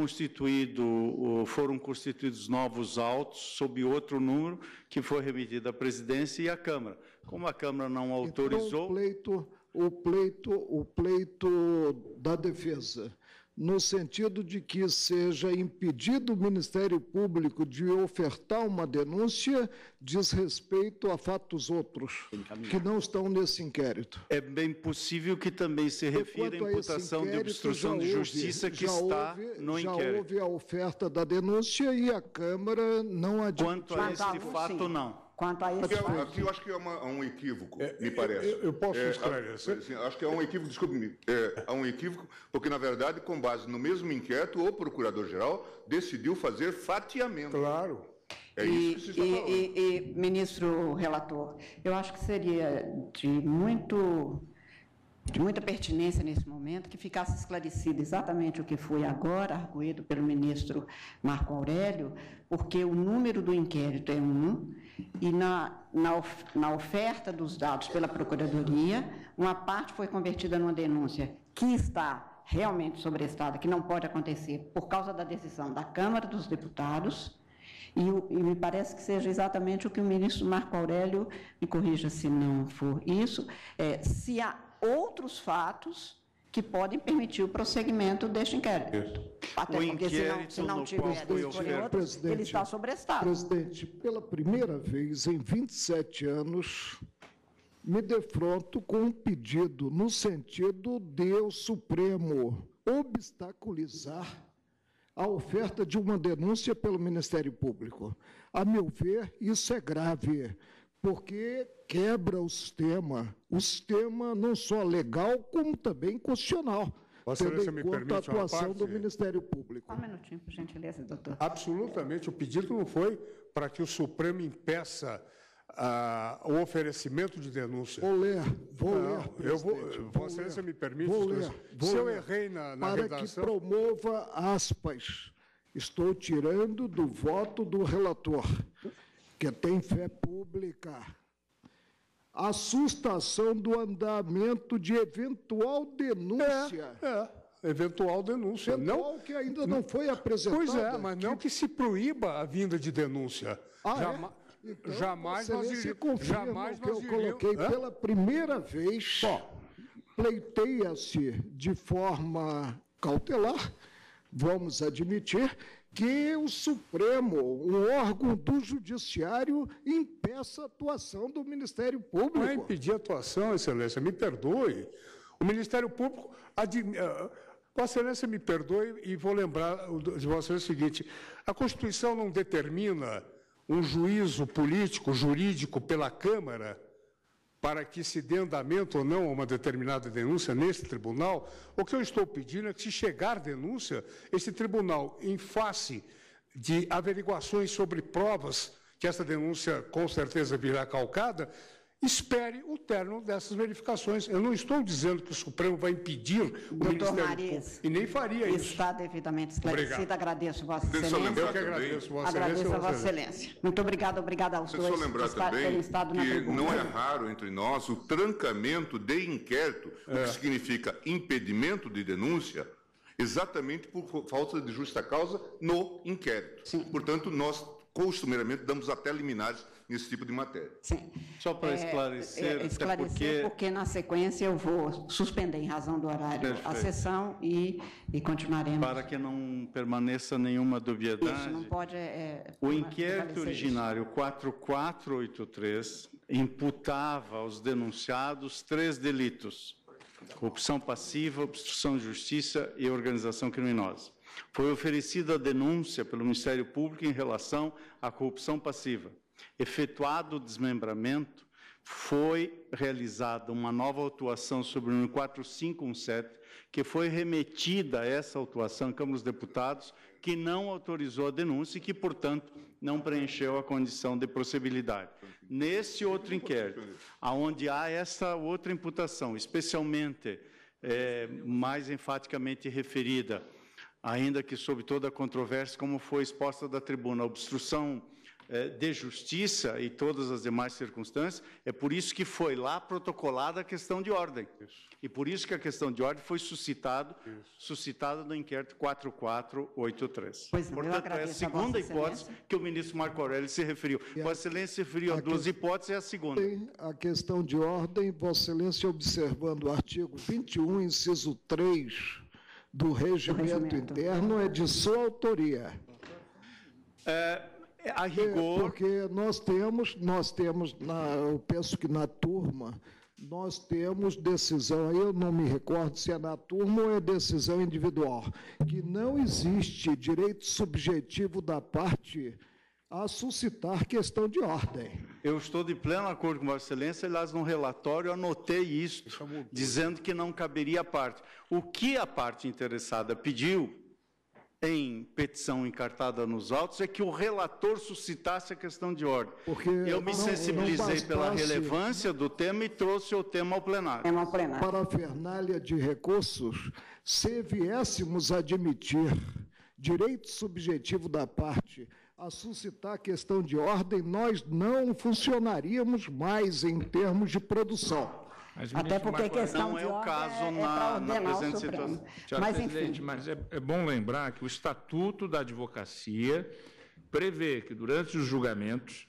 constituídos novos autos sob outro número que foi remetido à presidência e à Câmara. Como a Câmara não autorizou... Então, o pleito da defesa, no sentido de que seja impedido o Ministério Público de ofertar uma denúncia, diz respeito a fatos outros, que não estão nesse inquérito. É bem possível que também se refira à imputação de obstrução de justiça que está no inquérito. Já houve a oferta da denúncia e a Câmara não admitiu. Quanto a este fato, não. Quanto a esse Aqui eu acho que é um equívoco, me parece. Eu posso esclarecer? Assim, acho que é um equívoco, desculpe-me, há um equívoco, porque, na verdade, com base no mesmo inquérito, o Procurador-Geral decidiu fazer fatiamento. Claro. É isso que se está falando. Ministro relator, eu acho que seria de muita pertinência nesse momento que ficasse esclarecido exatamente o que foi agora arguído pelo ministro Marco Aurélio, porque o número do inquérito é 1 e na oferta dos dados pela Procuradoria, uma parte foi convertida numa denúncia que está realmente sobrestada, que não pode acontecer por causa da decisão da Câmara dos Deputados, e me parece que seja exatamente o que o ministro Marco Aurélio, me corrija se não for isso, se há outros fatos que podem permitir o prosseguimento deste inquérito. Até porque, se não tiver outro, ele está sobrestado. Presidente, pela primeira vez em 27 anos, me defronto com um pedido no sentido de o Supremo obstaculizar a oferta de uma denúncia pelo Ministério Público. A meu ver, isso é grave, porque quebra o sistema não só legal, como também constitucional, tendo em conta a atuação do Ministério Público. Um minutinho, por gentileza, doutor. Absolutamente. O pedido não foi para que o Supremo impeça o oferecimento de denúncia. Vou ler, Vossa Excelência me permite? Se eu errei na para redação... que promova, aspas, estou tirando do voto do relator, que tem fé pública, a sustação do andamento de eventual denúncia. Eventual denúncia. Eventual que ainda não foi apresentada. Pois é, mas não que se proíba a vinda de denúncia. Então, jamais nós eu coloquei pela primeira vez, pleiteia-se de forma cautelar, vamos admitir, que o Supremo, um órgão do Judiciário, impeça a atuação do Ministério Público. Não é impedir a atuação, Excelência, me perdoe. O Ministério Público... Vossa Excelência me perdoe e vou lembrar de Vossa Excelência o seguinte: a Constituição não determina um juízo político, jurídico pela Câmara para que se dê andamento ou não a uma determinada denúncia nesse tribunal. O que eu estou pedindo é que, se chegar denúncia, esse tribunal, em face de averiguações sobre provas, que essa denúncia com certeza virá calcada, espere o término dessas verificações. Eu não estou dizendo que o Supremo vai impedir o Ministério Público, e nem faria isso. Está devidamente esclarecido. Obrigado. Agradeço, Vossa Excelência. Eu que agradeço, Vossa Excelência. Agradeço a Vossa Excelência. Muito obrigada aos dois Só lembrar também na que tribuna. não é raro entre nós o trancamento de inquérito, o que significa impedimento de denúncia, exatamente por falta de justa causa no inquérito. Sim. Portanto, nós costumeiramente damos até liminares nesse tipo de matéria. Sim. Só para esclarecer, porque na sequência eu vou suspender em razão do horário a sessão e continuaremos. Para que não permaneça nenhuma dubiedade. Isso, não pode... O inquérito originário 4483 imputava aos denunciados 3 delitos: corrupção passiva, obstrução de justiça e organização criminosa. Foi oferecida a denúncia pelo Ministério Público em relação à corrupção passiva. Efetuado o desmembramento, foi realizada uma nova autuação sobre o número 4517, que foi remetida a essa autuação à Câmara dos Deputados, que não autorizou a denúncia e que, portanto, não preencheu a condição de procedibilidade. Nesse outro inquérito, onde há essa outra imputação, especialmente, mais enfaticamente referida, ainda que sob toda a controvérsia, como foi exposta da tribuna, a obstrução de justiça e todas as demais circunstâncias, é por isso que foi lá protocolada a questão de ordem. E por isso que a questão de ordem foi suscitada no inquérito 4483. Pois não, portanto, é a segunda hipótese que o ministro Marco Aurélio se referiu. Vossa Excelência se referiu a 2 hipóteses, é a segunda. A questão de ordem, Vossa Excelência, observando o artigo 21, inciso 3 do regimento interno, é de sua autoria. A rigor... Porque nós temos eu penso que na turma, nós temos decisão, aí eu não me recordo se é na turma ou é decisão individual, que não existe direito subjetivo da parte a suscitar questão de ordem. Eu estou de pleno acordo com Vossa Excelência, aliás, no relatório eu anotei isto, dizendo que não caberia a parte. O que a parte interessada pediu, em petição encartada nos autos, é que o relator suscitasse a questão de ordem. Porque eu me sensibilizei pela relevância do tema e trouxe o tema ao plenário. Para a Parafernália de recursos, se viéssemos admitir direito subjetivo da parte a suscitar a questão de ordem, nós não funcionaríamos mais em termos de produção. Mas, até porque a questão não de é o caso na presente situação. Mas, presidente, mas é bom lembrar que o Estatuto da Advocacia prevê que, durante os julgamentos,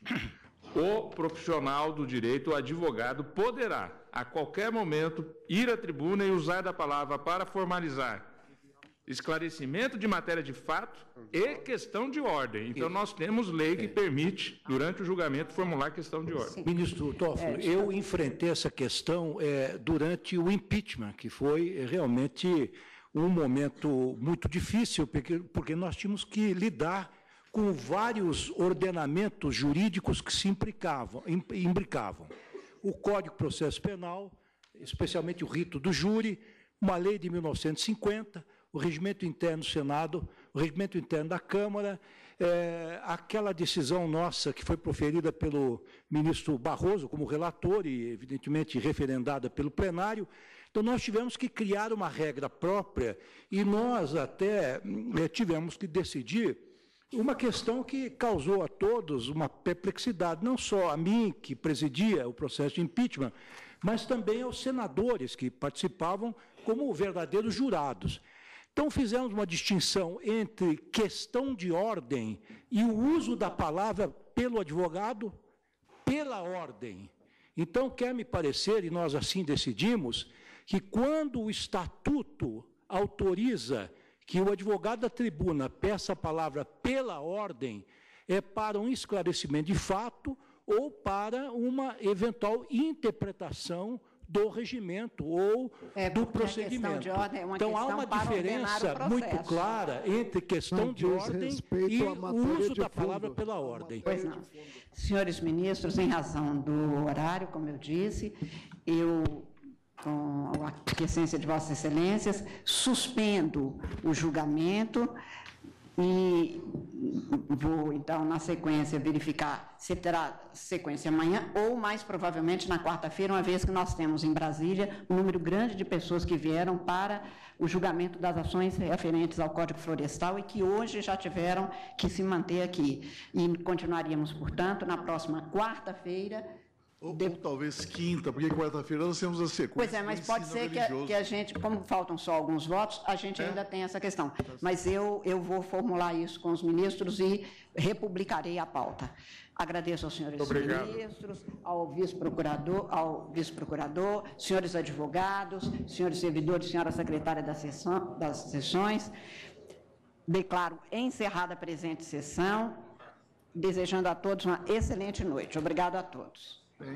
o profissional do direito, o advogado, poderá, a qualquer momento, ir à tribuna e usar da palavra para formalizar esclarecimento de matéria de fato e questão de ordem. Então, nós temos lei que permite, durante o julgamento, formular questão de ordem. Ministro Toffoli, eu enfrentei essa questão durante o impeachment, que foi realmente um momento muito difícil, porque nós tínhamos que lidar com vários ordenamentos jurídicos que se imbricavam. O Código de Processo Penal, especialmente o rito do júri, uma lei de 1950, o regimento interno do Senado, o regimento interno da Câmara, aquela decisão nossa que foi proferida pelo ministro Barroso como relator e, evidentemente, referendada pelo plenário. Então, nós tivemos que criar uma regra própria e nós até tivemos que decidir uma questão que causou a todos uma perplexidade, não só a mim, que presidia o processo de impeachment, mas também aos senadores que participavam como verdadeiros jurados. Então, fizemos uma distinção entre questão de ordem e o uso da palavra pelo advogado pela ordem. Então, quer me parecer, e nós assim decidimos, que quando o Estatuto autoriza que o advogado da tribuna peça a palavra pela ordem, é para um esclarecimento de fato ou para uma eventual interpretação do regimento ou do procedimento. Então, há uma diferença muito clara entre questão de ordem e o uso da palavra pela ordem. Pois não. Senhores ministros, em razão do horário, como eu disse, eu, com a aquiescência de Vossas Excelências, suspendo o julgamento e vou, então, na sequência, verificar se terá sequência amanhã ou, mais provavelmente, na quarta-feira, uma vez que nós temos em Brasília um número grande de pessoas que vieram para o julgamento das ações referentes ao Código Florestal e que hoje já tiveram que se manter aqui. E continuaríamos, portanto, na próxima quarta-feira, Ou talvez quinta, porque quarta-feira nós temos a sequência. Pois é, mas pode ser que a gente, como faltam só alguns votos, a gente ainda tem essa questão. Mas eu vou formular isso com os ministros e republicarei a pauta. Agradeço aos senhores ministros, ao vice-procurador, senhores advogados, senhores servidores, senhora secretária das sessões. Declaro encerrada a presente sessão, desejando a todos uma excelente noite. Obrigado a todos. Bem.